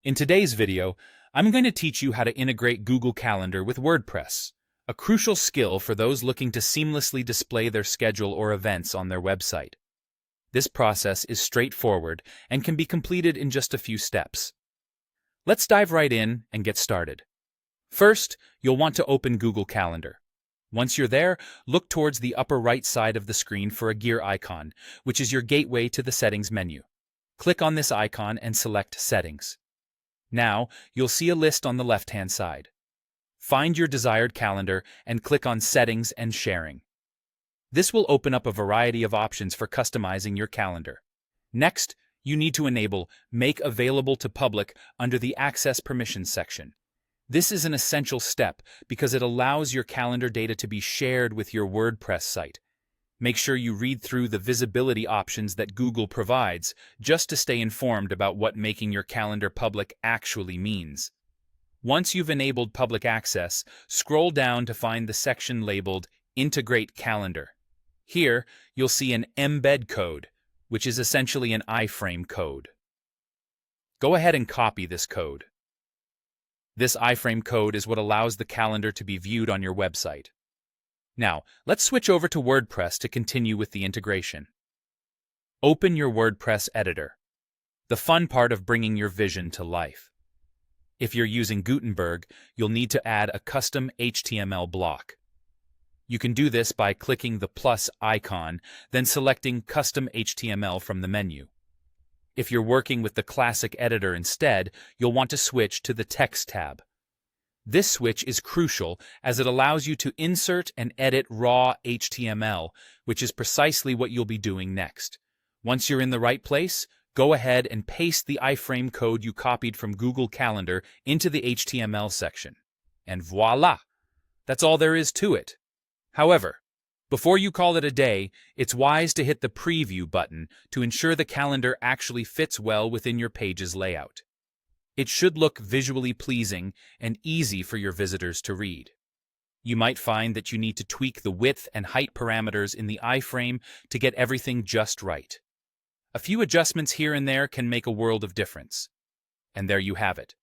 In today's video, I'm going to teach you how to integrate Google Calendar with WordPress, a crucial skill for those looking to seamlessly display their schedule or events on their website. This process is straightforward and can be completed in just a few steps. Let's dive right in and get started. First, you'll want to open Google Calendar. Once you're there, look towards the upper right side of the screen for a gear icon, which is your gateway to the Settings menu. Click on this icon and select Settings. Now, you'll see a list on the left-hand side. Find your desired calendar and click on Settings and Sharing. This will open up a variety of options for customizing your calendar. Next, you need to enable Make Available to Public under the Access Permissions section. This is an essential step because it allows your calendar data to be shared with your WordPress site. Make sure you read through the visibility options that Google provides just to stay informed about what making your calendar public actually means. Once you've enabled public access, scroll down to find the section labeled Integrate Calendar. Here, you'll see an embed code, which is essentially an iframe code. Go ahead and copy this code. This iframe code is what allows the calendar to be viewed on your website. Now, let's switch over to WordPress to continue with the integration. Open your WordPress editor, the fun part of bringing your vision to life. If you're using Gutenberg, you'll need to add a custom HTML block. You can do this by clicking the plus icon, then selecting Custom HTML from the menu. If you're working with the classic editor instead, you'll want to switch to the Text tab. This switch is crucial as it allows you to insert and edit raw HTML, which is precisely what you'll be doing next. Once you're in the right place, go ahead and paste the iframe code you copied from Google Calendar into the HTML section. And voila! That's all there is to it. However, before you call it a day, it's wise to hit the Preview button to ensure the calendar actually fits well within your page's layout. It should look visually pleasing and easy for your visitors to read. You might find that you need to tweak the width and height parameters in the iframe to get everything just right. A few adjustments here and there can make a world of difference. And there you have it,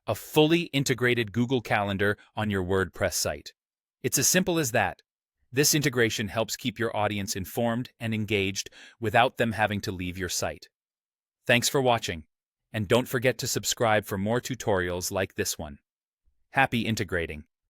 a fully integrated Google Calendar on your WordPress site. It's as simple as that. This integration helps keep your audience informed and engaged without them having to leave your site. Thanks for watching. And don't forget to subscribe for more tutorials like this one. Happy integrating!